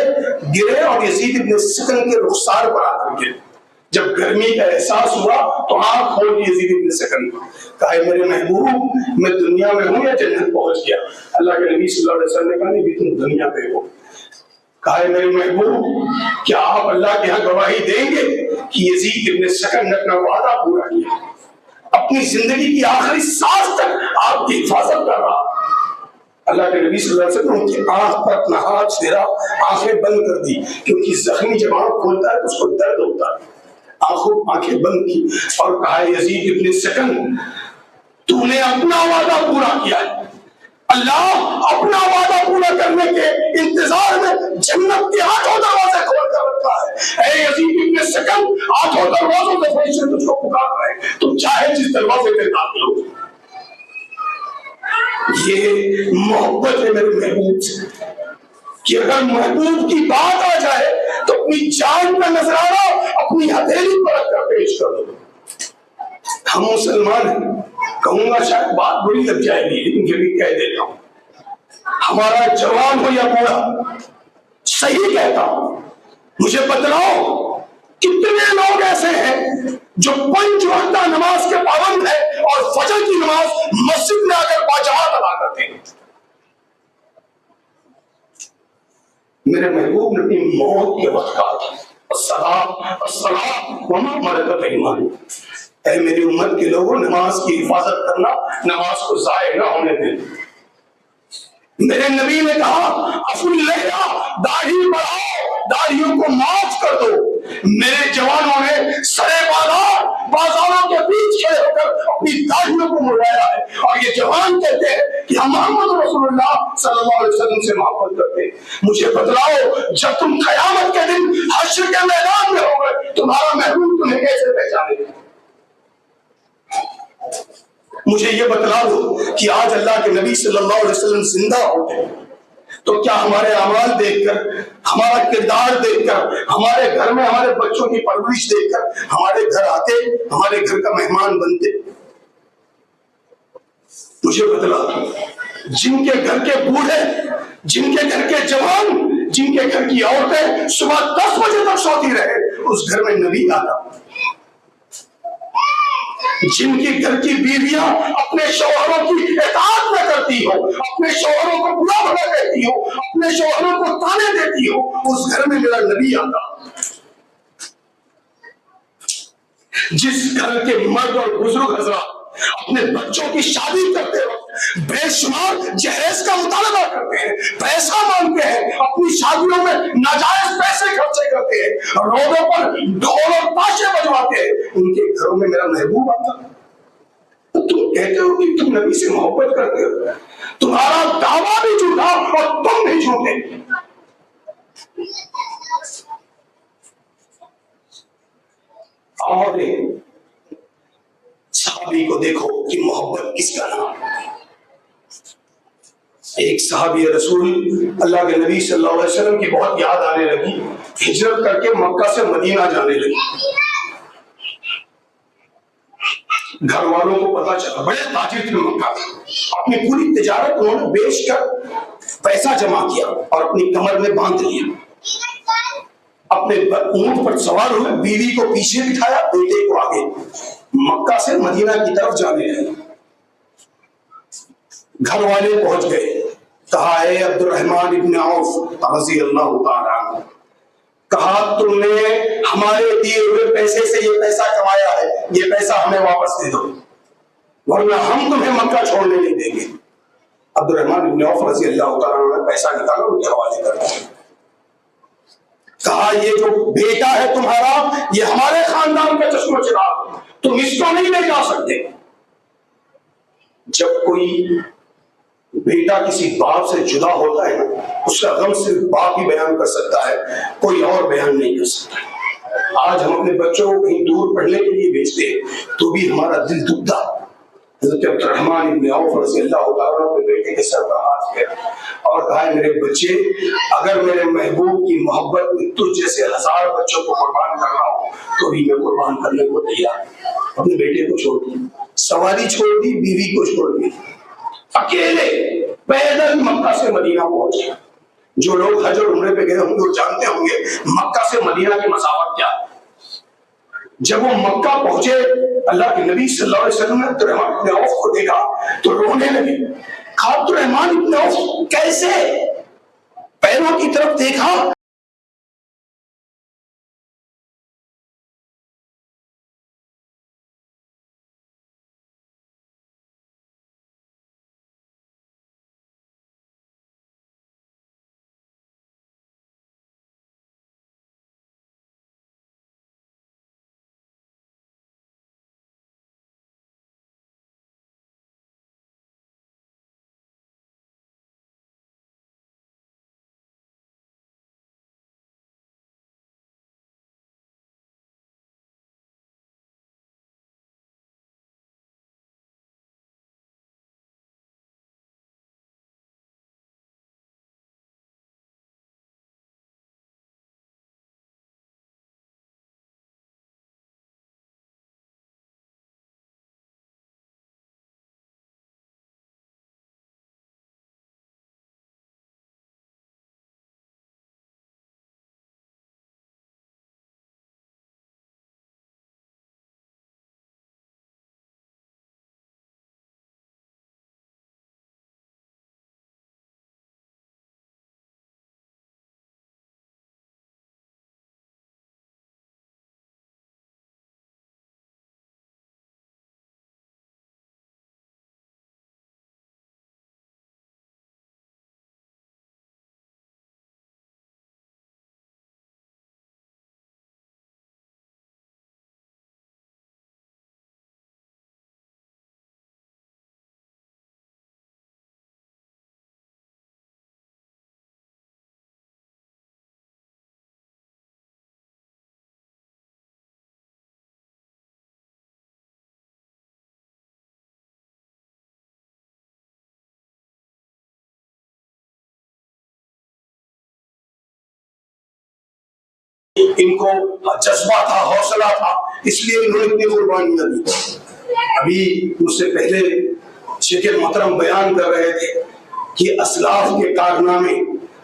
گرے اور یزید ابن سکن کے رخسار پر آ کر گرے۔ جب گرمی کا احساس ہوا تو آنکھ کھول دی یزید ابن سکن، کہا میرے محبوب میں دنیا میں ہوں یا جنت پہنچ گیا؟ اللہ کے نبی صلی اللہ علیہ وسلم نے کہا نہیں، تم دنیا پہ ہو۔ کہا میرے محبوب کیا آپ اللہ کے ہاں گواہی دیں گے کہ یزید ابن سکن نے اپنا وعدہ پورا کیا، اپنی زندگی کی آخری سانس تک آپ کی حفاظت کر رہا؟ اللہ کے نبی صلی اللہ علیہ وسلم ان کی آنکھ پر اپنا ہاتھ پھیرا، آنکھیں بند کر دی، کیونکہ زخمی جب آنکھ کھولتا ہے تو اس کو درد ہوتا ہے۔ آنکھیں بند کی اور کہا یزید ابن سکن تو نے اپنا وعدہ پورا کیا ہے، اللہ اپنا وعدہ پورا کرنے کے انتظار میں جنت کے 8 دروازے کھول کر رکھا ہے۔ اے یزید ابن سکن، 8 دروازوں سے فرشتے تجھ کو پکار رہے ہیں، تم چاہے جس دروازے پہ داخل ہو۔ یہ محبت ہے میرے محبوب سے کہ اگر محبوب کی بات آ جائے تو اپنی جان کا نذرانہ اپنی ہتھیلی پر رکھ کر پیش کر دو۔ ہم مسلمان ہیں، کہوں گا شاید بات بری لگ جائے گی لیکن پھر بھی کہہ دیتا ہوں، ہمارا جوان ہو یا بوڑھا صحیح کہتا ہوں، مجھے بتلاؤ کتنے لوگ ایسے ہیں جو 5 وقتہ نماز کے پابند ہیں اور فجر کی نماز مسجد میں آ کر باجماعت ادا کرتے ہیں؟ میرے محبوب نے اپنی موت کے وقت کہا تھا الصلاۃ وما ملکت ایمانکم، اے میری امت کے لوگوں، نماز کی حفاظت کرنا، نماز کو ضائع نہ ہونے دیں۔ میرے نبی نے کہا افلحا، داڑھی بڑھاؤ، داڑھیوں کو معاف کر دو۔ میرے جوانوں نے سرے بازاروں کے بیچ کھڑے ہو کر اپنی داڑھیوں کو مڑایا ہے، اور یہ جوان کہتے ہیں کہ ہم محمد رسول اللہ صلی اللہ علیہ وسلم سے محبت کرتے ہیں۔ مجھے بتلاؤ، جب تم قیامت کے دن حشر کے میدان میں ہوگے، تمہارا محبوب تمہیں کیسے پہچانے گا؟ مجھے یہ بتلا دو کہ آج اللہ کے نبی صلی اللہ علیہ وسلم زندہ ہوتے تو کیا ہمارے اعمال دیکھ کر، ہمارا کردار دیکھ کر، ہمارے گھر میں ہمارے بچوں کی پرورش دیکھ کر ہمارے گھر آتے، ہمارے گھر کا مہمان بنتے؟ مجھے بتلا دو، جن کے گھر کے بوڑھے، جن کے گھر کے جوان، جن کے گھر کی عورتیں صبح 10 بجے تک سوتی رہے، اس گھر میں نبی آتا۔ جن کی گھر کی بیویاں اپنے شوہروں کی اطاعت نہ کرتی ہو، اپنے شوہروں کو برا بھلا کہتی ہو، اپنے شوہروں کو تانے دیتی ہو، اس گھر میں میرا نبی آتا۔ جس گھر کے مرد اور بزرگ حضرات اپنے بچوں کی شادی کرتے وقت بے شمار جہیز کا مطالبہ کرتے ہیں، پیسہ مانگتے ہیں، اپنی شادیوں میں ناجائز پیسے خرچے کرتے ہیں، روڈوں پر ڈھول اور تاشے بجواتے ہیں، ان کے گھروں میں میرا محبوب آتا۔ تم کہتے ہو کہ تم نبی سے محبت کرتے ہو، تمہارا دعویٰ بھی جھوٹا اور تم بھی جھوٹے۔ اور صحابی کو دیکھو کہ محبت کس کا نام ہے۔ ایک صحابی رسول اللہ کے نبی صلی اللہ علیہ وسلم کی بہت یاد آنے لگی، ہجرت کر کے مکہ سے مدینہ جانے لگی۔ گھر والوں کو پتا چلا، بڑے تاجر تھے مکہ میں، اپنی پوری تجارت انہوں نے بیچ کر پیسہ جمع کیا اور اپنی کمر میں باندھ لیا، اپنے اونٹ پر سوار ہوئے، بیوی کو پیچھے بٹھایا، بیٹے کو آگے، مکہ سے مدینہ کی طرف جانے لگے۔ گھر والے پہنچ گئے، کہا اے عبد الرحمن ابن عوف رضی اللہ تعالیٰ عنہ، کہا تم نے ہمارے دیے ہوئے پیسے سے یہ پیسہ کمایا ہے، یہ پیسہ ہمیں واپس دے دو ورنہ ہم تمہیں مکہ چھوڑنے نہیں دیں گے۔ عبد الرحمن ابن عوف رضی اللہ تعالیٰ عنہ نے پیسہ نکالا، ان کے حوالے کر دیا، کہا یہ جو بیٹا ہے تمہارا، یہ ہمارے خاندان کا چشم و چراغ، تم اس کو نہیں لے جا سکتے۔ جب کوئی بیٹا کسی باپ سے جدا ہوتا ہے نا، اس کا غم صرف باپ ہی بیان کر سکتا ہے، کوئی اور بیان نہیں کر سکتا۔ آج ہم اپنے بچوں کو کہیں دور پڑھنے کے لیے بھیجتے ہیں تو بھی ہمارا دل دکھتا۔ حضرت عبد الرحمن ابن عوف رضی اللہ تعالیٰ اپنے بیٹے کے سر پر ہاتھ پھیرا اور کہا میرے بچے، اگر میرے محبوب کی محبت میں تجھ جیسے 1000 بچوں کو قربان کرنا ہو تو بھی میں قربان کرنے کو تیار۔ اپنے بیٹے کو چھوڑ دی، سواری چھوڑ دی، بیوی کو چھوڑ دی، اکیلے پیدل مکہ سے مدینہ پہنچ گئے۔ جو لوگ حج اور عمرے پہ گئے ہوں گے وہ جانتے ہوں گے مکہ سے مدینہ کی مسافت کیا ہے۔ جب وہ مکہ پہنچے، اللہ کے نبی صلی اللہ علیہ وسلم نے عبد الرحمن ابن عوف کو دیکھا تو رونے لگے۔ کہا عبد الرحمن ابن عوف کیسے؟ پیروں کی طرف دیکھا ان کو جذبہ تھا، حوصلہ تھا، اس لیے انہوں نے اتنی قربانیاں دی۔ ابھی مجھ سے پہلے شیخ محترم بیان کر رہے تھے کہ اسلاف کے کارنامے،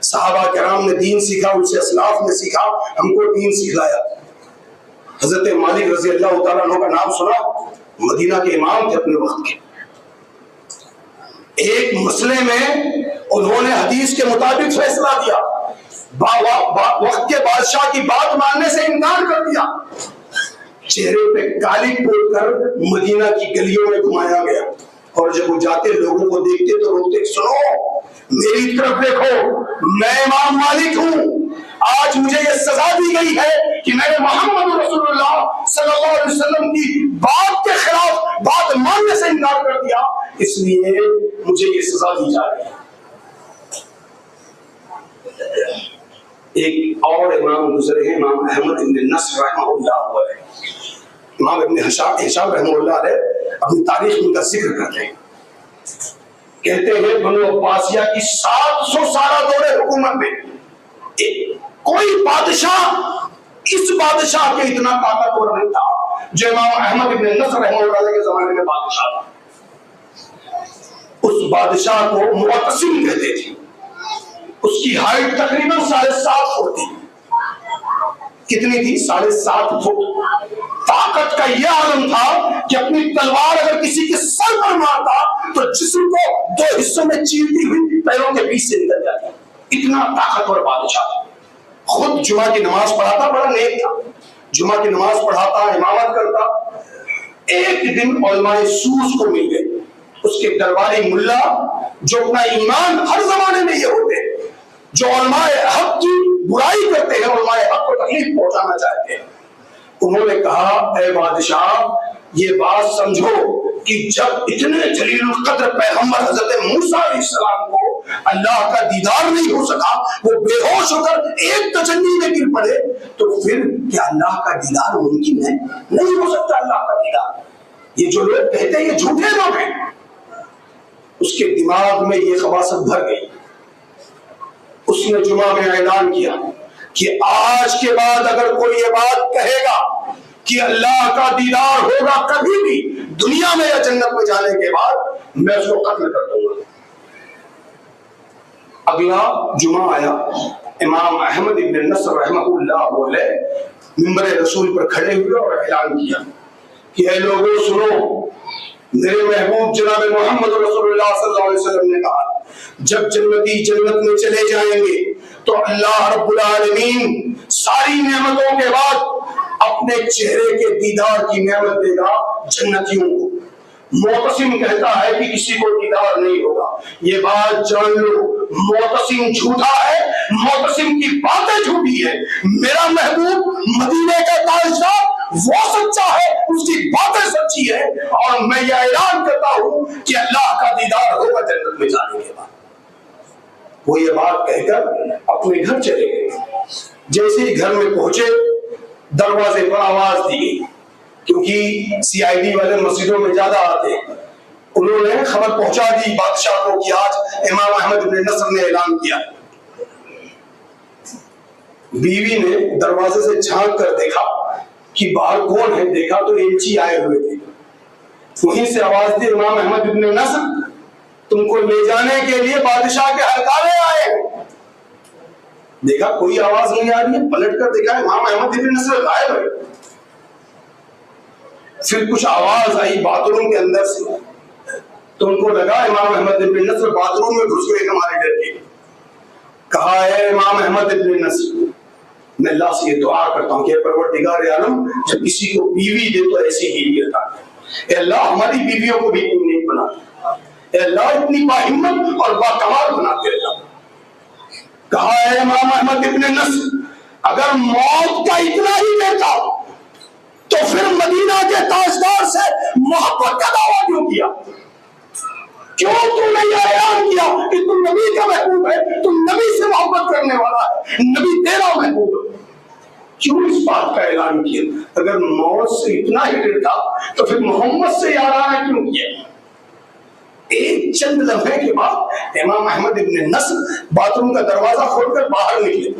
صحابہ کرام نے دین سیکھا، ان سے اسلاف نے سیکھا، ہم کو دین سکھلایا۔ حضرت مالک رضی اللہ تعالیٰ عنہ کا نام سنا، مدینہ کے امام تھے اپنے وقت کے۔ ایک مسئلے میں انہوں نے حدیث کے مطابق فیصلہ دیا، وقت کے بادشاہ کی بات ماننے سے انکار کر دیا، چہرے پہ کالی پوت کر مدینہ کی گلیوں میں گھمایا گیا، اور جب وہ جاتے لوگوں کو دیکھتے تو روکتے، سنو میری طرف دیکھو، میں امام مالک ہوں، آج مجھے یہ سزا دی گئی ہے کہ میں نے محمد رسول اللہ صلی اللہ علیہ وسلم کی بات کے خلاف بات ماننے سے انکار کر دیا، اس لیے مجھے یہ سزا دی جا رہی ہے۔ ایک اور امام گزرے ہیں، امام احمد بن نصر رحمہ اللہ علیہ۔ امام ابن ہشام رحمہ اللہ علیہ اپنی تاریخ میں کا ذکر کرتے ہیں، کہتے ہیں بنو عباسیہ کی 700 سالہ دور حکومت میں کوئی بادشاہ اس بادشاہ کے اتنا طاقتور نہیں تھا جو امام احمد ابن نصر رحمہ اللہ علیہ کے زمانے میں بادشاہ تھا۔ اس بادشاہ کو معتصم کہتے تھے، اس کی ہائٹ تقریباً 7.5 فٹ تھی۔ کتنی تھی؟ 7.5 فٹ۔ طاقت کا یہ عالم تھا کہ اپنی تلوار اگر کسی کے سر پر مارتا تو جسم کو 2 حصوں میں چیرتی ہوئی پیروں کے بیچ سے نکل جاتی۔ اتنا طاقتور بادشاہ تھا۔ خود جمعہ کی نماز پڑھاتا، بڑا نیک تھا، جمعہ کی نماز پڑھاتا، امامت کرتا۔ ایک دن علماء سوز کو مل گئے، اس کے درباری ملا جو اپنا ایمان ہر زمانے میں یہ ہوتے ہیں جو علماء حق کی برائی کرتے ہیں، علماء حق کو تکلیف پہنچانا چاہتے ہیں۔ انہوں نے کہا اے بادشاہ یہ بات سمجھو کہ جب اتنے جلیل القدر پیغمبر حضرت موسیٰ علیہ السلام کو اللہ کا دیدار نہیں ہو سکا، وہ بے ہوش ہو کر ایک تجلی میں گر پڑے، تو پھر کیا اللہ کا دیدار ممکن ہے؟ نہیں ہو سکتا اللہ کا دیدار۔ یہ جو لوگ کہتے ہیں یہ جھوٹے لوگ ہیں۔ اس کے دماغ میں یہ خباثت بھر گئی۔ اس نے جمعہ میں اعلان کیا کہ آج کے بعد اگر کوئی یہ بات کہے گا کہ اللہ کا دیدار ہوگا کبھی بھی دنیا میں یا جنت میں جانے کے بعد، میں اس کو قتل کر دوں گا۔ اگلا جمعہ آیا، امام احمد بن نصر رحمہ اللہ علیہ ممبر رسول پر کھڑے ہوئے اور اعلان کیا کہ اے لوگوں سنو، میرے محبوب جناب محمد رسول اللہ صلی اللہ علیہ وسلم نے کہا جب جنتی جنت میں چلے جائیں گے تو اللہ رب العالمین ساری نعمتوں کے بعد اپنے چہرے کے دیدار کی نعمت دے گا جنتیوں کو۔ معتصم کہتا ہے کہ کسی کو دیدار نہیں ہوگا، یہ بات جان لو، معتصم جھوٹا ہے، معتصم کی باتیں جھوٹی ہے۔ میرا محبوب مدینے کا تاجدار وہ سچا ہے، اس کی باتیں سچی ہے، اور میں یہ اعلان کرتا ہوں کہ اللہ کا دیدار ہوگا جنت میں جانے کے بعد۔ وہ یہ بات کہہ کر اپنے گھر چلے گئے۔ جیسے ہی گھر میں پہنچے دروازے پر آواز دی گئی، کیونکہ سی آئی ڈی والے مسجدوں میں زیادہ آتے ہیں۔ انہوں نے خبر پہنچا دی بادشاہ کو کہ آج امام احمد بن نصر نے اعلان کیا۔ بیوی نے دروازے سے جھانک کر دیکھا کہ باہر کون ہے، دیکھا تو ایلچی آئے ہوئے تھے۔ وہیں سے آواز دی امام احمد بن نصر تم کو لے جانے کے لیے بادشاہ کے ہرکارے آئے ہیں۔ دیکھا کوئی آواز نہیں آ رہی ہے، پلٹ کر دیکھا امام احمد بن نصر غائب ہے۔ پھر کچھ آواز آئی باتھ روم کے اندر سے، تو ان کو لگا امام احمد بن نصر باتھ روم میں گھس گئے ہمارے ڈر کے۔ کہا اے امام احمد بن نصر، میں اللہ سے یہ دعا کرتا ہوں کہ پروردگار عالم جب کسی کو بیوی دے تو ایسی بیوی عطا کر۔ اے اللہ ہماری بیویوں کو بھی تم نیک بنا، اے اللہ اتنی باہمت اور باکمال بنا کے اللہ۔ کہا اے امام احمد بن نصر، اگر موت کا اتنا ہی دیتا تو پھر مدینہ کے تاجدار سے محبت کا دعویٰ کیوں کیا؟ کیوں تم نے یہ اعلان کیا کہ تم نبی کا محبوب ہے، تم نبی سے محبت کرنے والا ہے، نبی تیرا محبوب ہے؟ کیوں اس بات کا اعلان کیا؟ اگر موت سے اتنا ہی ڈرتا تو پھر محمد سے یارانہ کیوں کیا؟ ایک چند لمحے کے بعد امام احمد بن نصر باتھ روم کا دروازہ کھول کر باہر نکلے،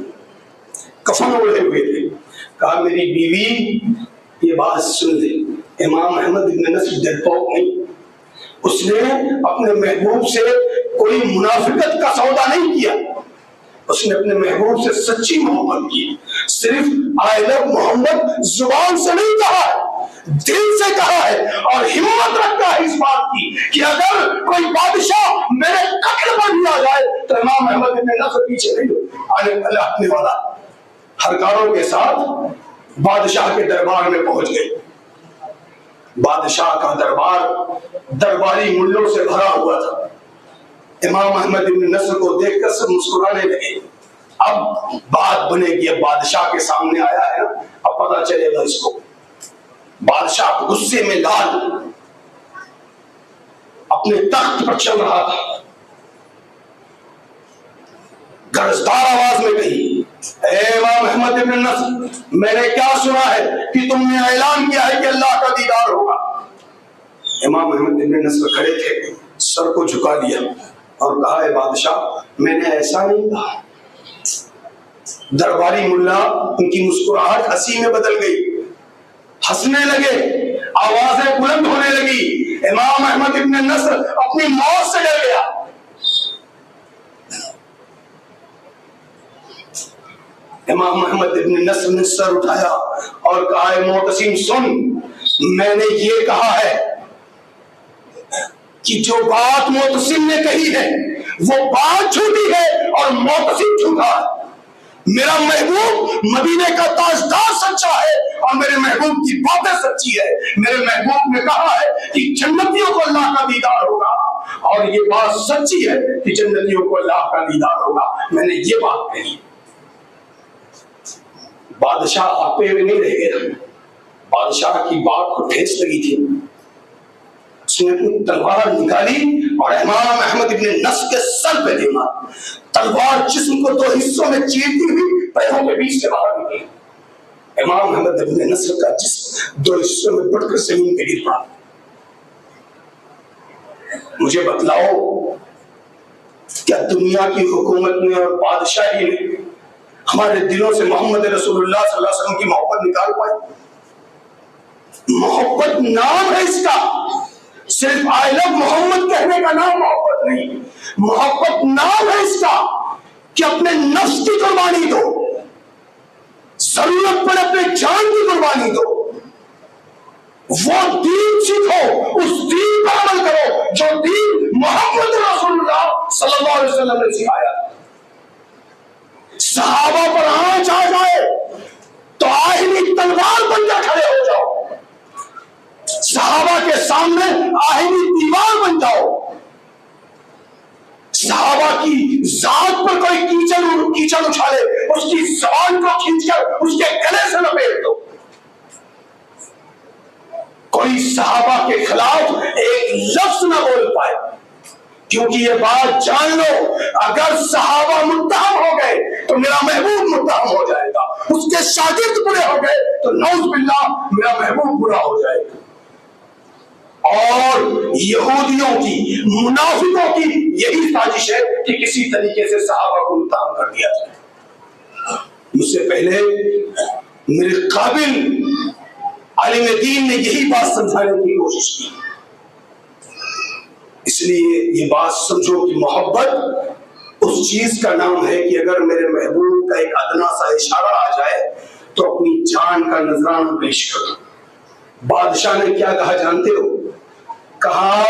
کفن اوڑھے ہوئے تھے، کہا میری بیوی یہ بات سن لے، امام احمد ابن نصر ڈرپوک نہیں، اس نے اپنے محبوب سے کوئی منافقت کا سودا نہیں کیا، اس نے اپنے محبوب سے سچی محبت کی، صرف آئی لو محمد زبان سے نہیں کہا ہے، دل سے کہا ہے، اور ہمت رکھتا ہے اس بات کی کہ اگر کوئی بادشاہ میرے قتل پر بھی آ جائے تو امام احمد ابن نصر پیچھے نہیں ہٹنے والا۔ ہرکاروں کے ساتھ بادشاہ کے دربار میں پہنچ گئے۔ بادشاہ کا دربار درباری ملوں سے بھرا ہوا تھا۔ امام احمد ابن نصر کو دیکھ کر سب مسکرانے لگے۔ اب بات بنے گی، اب بادشاہ کے سامنے آیا ہے، اب پتہ چلے گا اس کو۔ بادشاہ غصے میں لال اپنے تخت پر چل رہا تھا، گرجدار آواز میں کہی، اے امام احمد ابن نصر، میں نے کیا سنا ہے کہ تم نے اعلان کیا ہے کہ اللہ کا دیدار ہوگا۔ امام احمد ابن نصر کھڑے تھے، سر کو جھکا دیا اور کہا، اے بادشاہ میں نے ایسا نہیں کہا۔ درباری ملا ان کی مسکراہٹ ہنسی میں بدل گئی، ہنسنے لگے، آوازیں بلند ہونے لگی۔ امام احمد ابن نصر اپنی موت سے ڈر گیا۔ امام احمد ابن نصر نے سر اٹھایا اور کہا، اے معتصم سن، میں نے یہ کہا ہے کہ جو بات معتصم نے کہی ہے وہ بات جھوٹی ہے اور معتصم جھوٹا ہے۔ میرا محبوب مدینے کا تاجدار سچا ہے اور میرے محبوب کی باتیں سچی ہے۔ میرے محبوب نے کہا ہے کہ جنتیوں کو اللہ کا دیدار ہوگا، اور یہ بات سچی ہے کہ جنتیوں کو اللہ کا دیدار ہوگا، میں نے یہ بات کہی۔ بادشاہ آپے میں نہیں رہ گیا، بادشاہ کی بات کو ٹھیس لگی تھی، اس نے اپنی تلوار نکالی اور امام احمد ابن نصر کے سر پہ دے مارا۔ تلوار جسم کو دو حصوں میں چیرتی ہوئی پیروں کے بیچ سے باہر نکلی۔ امام احمد ابن نصر کا جسم دو حصوں میں بٹ کر زمین پہ گر پڑا۔ مجھے بتلاؤ، کیا دنیا کی حکومت میں اور بادشاہی میں ہمارے دلوں سے محمد رسول اللہ صلی اللہ علیہ وسلم کی محبت نکال پائے؟ محبت نام ہے اس کا، صرف آئی لو محمد کہنے کا نام محبت نہیں، محبت نام ہے اس کا کہ اپنے نفس کی قربانی دو، ضرورت پڑے اپنے جان کی قربانی دو، وہ دین سیکھو، اس دین پر عمل کرو جو دین محمد رسول اللہ صلی اللہ علیہ وسلم نے سکھایا۔ صحابہ پر آنچ آ جائے تو آہنی تلوار بن کر کھڑے ہو جاؤ، صحابہ کے سامنے آہنی دیوار بن جاؤ، صحابہ کی ذات پر کوئی کیچڑ اچھالے اس کی زبان کو کھینچ کر اس کے گلے سے لپیٹ دو، کوئی صحابہ کے خلاف ایک لفظ نہ بول پائے، کیونکہ یہ بات جان لو، اگر صحابہ متہم ہو گئے تو میرا محبوب متہم ہو جائے گا، اس کے شاگرد برے ہو گئے تو نعوذ باللہ میرا محبوب برا ہو جائے گا۔ اور یہودیوں کی، منافقوں کی یہی سازش ہے کہ کسی طریقے سے صحابہ کو متہم کر دیا جائے۔ مجھ سے پہلے میرے قابل عالم دین نے یہی بات سمجھانے کی کوشش کی، اس لیے یہ بات سمجھو کہ محبت اس چیز کا نام ہے کہ اگر میرے محبوب کا ایک ادنا سا اشارہ آ جائے تو اپنی جان کا نذرانہ پیش کرو۔ بادشاہ نے کیا کہا جانتے ہو؟ کہا،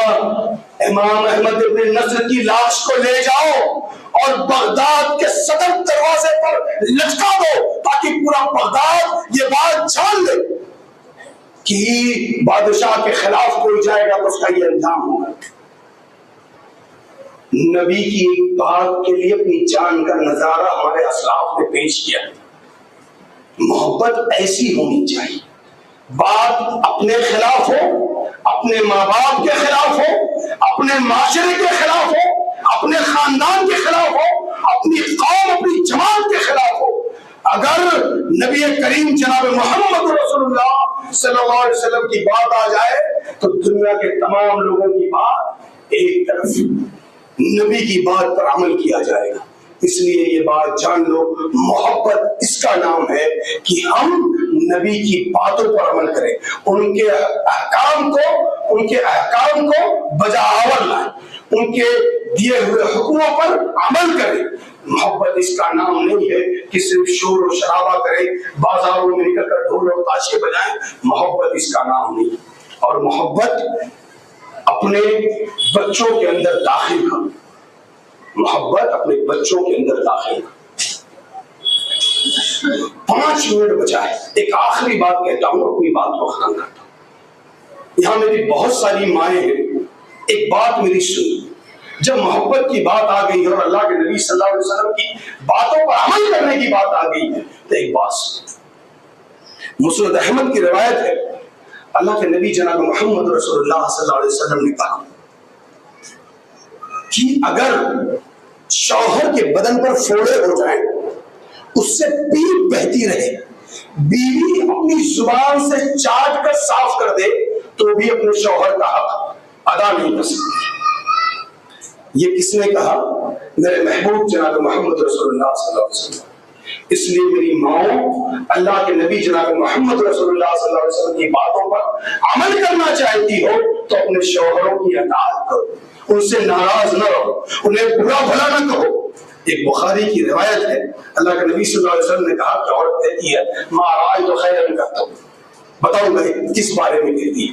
امام احمد ابن نصر کی لاش کو لے جاؤ اور بغداد کے صدر دروازے پر لٹکا دو تاکہ پورا بغداد یہ بات جان لے کہ بادشاہ کے خلاف کوئی جائے گا تو اس کا یہ انجام ہوگا۔ نبی کی ایک بات کے لیے اپنی جان کا نظارہ ہمارے اسلاف نے پیش کیا۔ محبت ایسی ہونی چاہیے، بات اپنے خلاف ہو، اپنے ماں باپ کے خلاف ہو، اپنے معاشرے کے خلاف ہو، اپنے خاندان کے خلاف ہو، اپنی قوم، اپنی جماعت کے خلاف ہو، اگر نبی کریم جناب محمد رسول اللہ صلی اللہ علیہ وسلم کی بات آ جائے تو دنیا کے تمام لوگوں کی بات ایک طرف، نبی کی بات پر عمل کیا جائے گا۔ اس لیے یہ بات جان لو، محبت اس کا نام ہے کہ ہم نبی کی باتوں پر عمل کریں، ان کے احکام کو بجاور لائیں، ان کے دیے ہوئے حکموں پر عمل کریں۔ محبت اس کا نام نہیں ہے کہ صرف شور و شرابہ کریں، بازاروں میں نکل کر ڈھول اور تاشے بجائیں، محبت اس کا نام نہیں۔ اور محبت اپنے بچوں کے اندر داخل کرو، محبت اپنے بچوں کے اندر داخل کرو۔ 5 منٹ بچائے، ایک آخری بات کہتا ہوں، اپنی بات کو ختم کرتا ہوں۔ یہاں میری بہت ساری مائیں ہیں، ایک بات میری سنو، جب محبت کی بات آ گئی ہے اور اللہ کے نبی صلی اللہ علیہ وسلم کی باتوں پر عمل کرنے کی بات آ گئی ہے تو ایک بات سنو۔ مسند احمد کی روایت ہے، اللہ کے نبی جناب محمد رسول اللہ صلی اللہ علیہ وسلم نے کہا کہ اگر شوہر کے بدن پر فوڑے ہو جائیں، اس سے پیپ بہتی رہے، بیوی اپنی زبان سے چاٹ کر صاف کر دے تو بھی اپنے شوہر کا حق ادا نہیں کر سکتی۔ یہ کس نے کہا؟ میرے محبوب جناب محمد رسول اللہ صلی اللہ علیہ وسلم۔ اس لیے میری ماؤں، اللہ کے نبی جناب محمد رسول اللہ صلی اللہ علیہ وسلم کی باتوں پر عمل کرنا چاہتی ہو تو اپنے شوہروں کی اطاعت کرو، ان سے ناراض نہ رہو، انہیں برا بھلا نہ کہو۔ ایک بخاری کی روایت ہے، اللہ کے نبی صلی اللہ علیہ وسلم نے کہا کہ عورت کہتی ہے ما رأیت خیرا قط، بتاؤ میں کس بارے میں کہتی ہے؟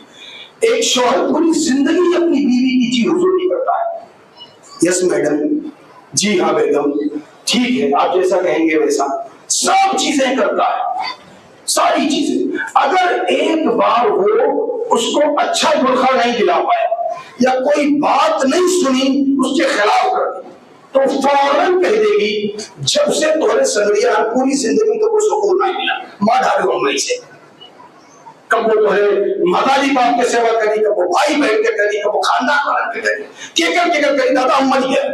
ایک شوہر پوری زندگی اپنی بیوی کی جی حضوری کرتا ہے، یس میڈم، جی ہاں بیگم، ٹھیک ہے آپ جیسا کہیں گے ویسا، سب چیزیں کرتا ہے، ساری چیزیں۔ اگر ایک بار وہ اس کو اچھا برقع نہیں دلا پایا یا کوئی بات نہیں سنی، اس کے خلاف کر دی تو فوراً کہہ دے گی جب سے تمہارے سنگڑیا پوری زندگی کو کوئی سکون نہیں ملا، ماں ڈھالے ہو میں سے، کب وہ تمہارے ماتا جی باپ کے سیوا کری، کب وہ بھائی بہن کے کری، کب وہ خاندان والوں کے کری، کیکر کری، دادا امت ہے۔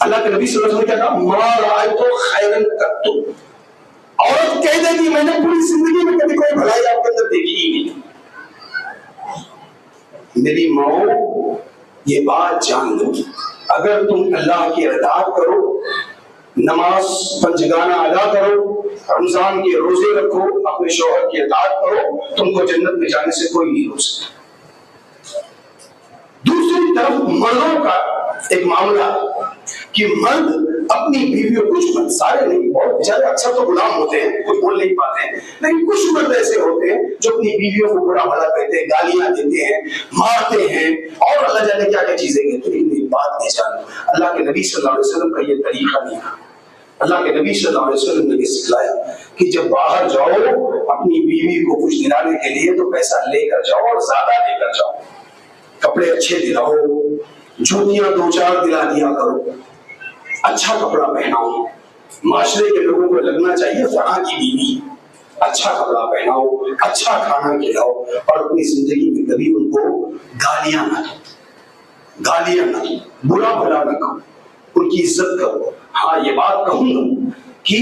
اللہ کے نبی صلی اللہ علیہ وسلم کیا کہا؟ ما رأیت خیرا قط، عورت کہہ دے گی میں نے پوری زندگی میں کبھی کوئی بھلائی آپ کے اندر دیکھی ہی نہیں۔ میری ماں یہ بات جان لو، اگر تم اللہ کی اطاعت کرو، نماز پنجگانہ ادا کرو، رمضان کے روزے رکھو، اپنے شوہر کی اطاعت کرو، تم کو جنت میں جانے سے کوئی نہیں روک سکتا۔ دوسری طرف مردوں کا ایک معاملہ کہ مرد اپنی بیویوں، کچھ مرد، سارے نہیں، بہت بیچارے اکثر تو غلام ہوتے ہیں، کچھ بول نہیں پاتے ہیں، لیکن کچھ مرد ایسے ہوتے ہیں جو اپنی بیویوں کو برا بھلا کہتے ہیں، گالیاں دیتے ہیں، مارتے ہیں، اور اللہ جانے کیا کیا چیزیں کہتے ہیں۔ ایک بات نہیں جانو، اللہ کے نبی صلی اللہ علیہ وسلم کا یہ طریقہ نہیں تھا۔ اللہ کے نبی صلی اللہ علیہ وسلم نے یہ سکھلایا کہ جب باہر جاؤ اپنی بیوی کو کچھ دلانے کے لیے تو پیسہ لے کر جاؤ اور زیادہ لے کر جاؤ، کپڑے اچھے دلاؤ، جوتیاں 2-4 دلا دیا کرو، اچھا کپڑا پہناؤ، معاشرے کے لوگوں کو لگنا چاہیے فلاں کی بیوی، اچھا کپڑا پہناؤ، اچھا کھانا کھلاؤ، اور اپنی زندگی میں کبھی ان کو گالیاں نہ دو، برا بھلا نہ کہو، ان کی عزت کرو۔ ہاں یہ بات کہوں گا کہ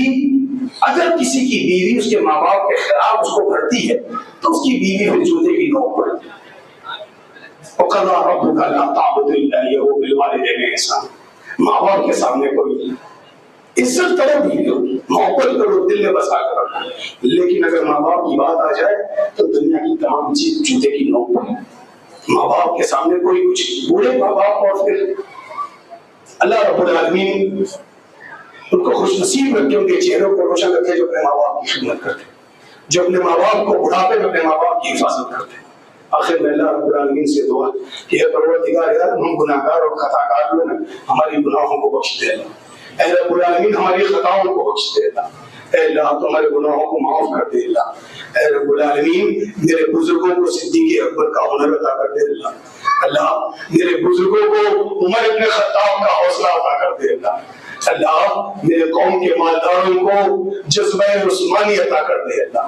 اگر کسی کی بیوی اس کے ماں باپ کے خلاف اس کو بھرتی ہے تو اس کی بیوی پھر جوتے کی نوک پڑے، وَقَضَىٰ رَبُّكَ أَلَّا تَعْبُدُوا إِلَّا إِيَّاهُ وَبِالْوَالِدَيْنِ إِحْسَانًا۔ ماں باپ کے سامنے کوئی عزت کرو، بیویوں کی محبت کرو، دل میں بسا کرو، لیکن اگر ماں باپ کی بات آ جائے تو دنیا کی تمام چیز جوتے کی نوک پڑے۔ ماں باپ کے سامنے کوئی کچھ بولے، ماں باپ اور پھر اللہ رب العالمین ان کو خوش نصیب رکھے، ان کے چہروں کو روشن رکھے جو اپنے ماں باپ کی خدمت کرتے، جو اپنے ماں باپ کو بڑھاپے میں اپنے ماں باپ کی حفاظت کرتے۔ آخر میں اللہ رب العالمین سے دعا کہ اے پروردگار یار، ہم گناہ گار اور خطا کار لوگ ہیں، ہماری گناہوں کو بخش دے اللہ۔ اے رب العالمین ہماری خطاؤں کو بخش دے اللہ۔ اے اللہ تمہارے گناہوں کو معاف کر دے اللہ۔ اے رب العالمین میرے بزرگوں کو صدیق اکبر کا ہنر عطا کر دے اللہ۔ اللہ میرے بزرگوں کو عمر ابن خطاب کا حوصلہ عطا کر دے اللہ۔ اللہ میرے قوم کے مالداروں کو جذبہ عثمانی عطا کر دے اللہ۔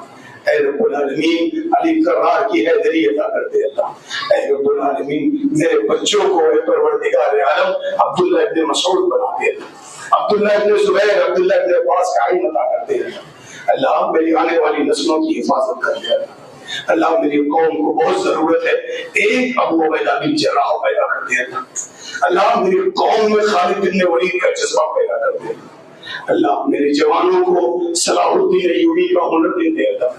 اے رب العالمین علی کرار کی حیدری عطا کر دے اللہ۔ اے رب العالمین میرے بچوں کو اے پروردگار عالم عبداللہ ابن مسعود بنا دے اللہ، عبداللہ ابن زبیر، عبداللہ ابن عباس کا علم عطا کر دے اللہ۔ اللہ میری آنے والی نسلوں کی حفاظت کر دے اللہ۔ اللہ میری قوم کو بہت ضرورت ہے ایک ابو عبیدہ بن جراح پیدا کر دے اللہ میری قوم میں خالد بن ولید کا جذبہ پیدا کر دے اللہ میرے جوانوں کو صلاح الدین ایوبی کا ہنر دے دے اللہ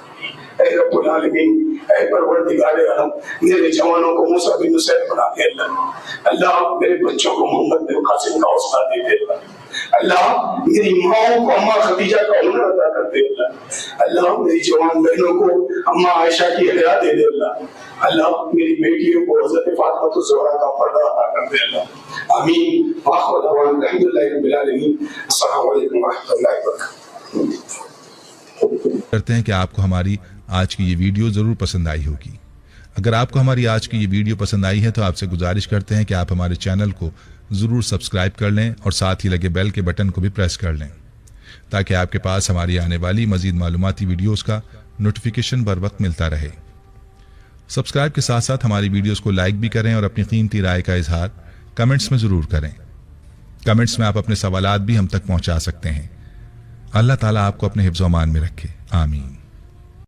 اے رب العالمین اے پروردگار عالم میرے جوانوں کو موسیٰ بن نصیر بنا دے اللہ میرے بچوں کو محمد بن قاسم کا حوصلہ دے دے اللہ میری ماں کو اماں خدیجہ کا ہنر عطا کر دے اللہ میری جوان بہنوں کو اماں عائشہ کی حیا دے دے اللہ میری بیٹیوں کو حضرت فاطمہ الزہرا کا پردہ عطا کر دے اللہ آمین وآخر دعوانا الحمدللہ رب العالمین السلام علیکم ورحمۃ اللہ وبرکاتہ۔
کرتے ہیں کہ آپ کو ہماری آج کی یہ ویڈیو ضرور پسند آئی ہوگی۔ اگر آپ کو ہماری آج کی یہ ویڈیو پسند آئی ہے تو آپ سے گزارش کرتے ہیں کہ آپ ہمارے چینل کو ضرور سبسکرائب کر لیں اور ساتھ ہی لگے بیل کے بٹن کو بھی پریس کر لیں تاکہ آپ کے پاس ہماری آنے والی مزید معلوماتی ویڈیوز کا نوٹیفیکیشن بر وقت ملتا رہے۔ سبسکرائب کے ساتھ ساتھ ہماری ویڈیوز کو لائک بھی کریں اور اپنی قیمتی رائے کا اظہار کمنٹس میں ضرور کریں۔ کمنٹس میں آپ اپنے سوالات بھی ہم تک پہنچا سکتے ہیں۔ اللہ تعالیٰ آپ کو اپنے حفظ و امان میں رکھے، آمین۔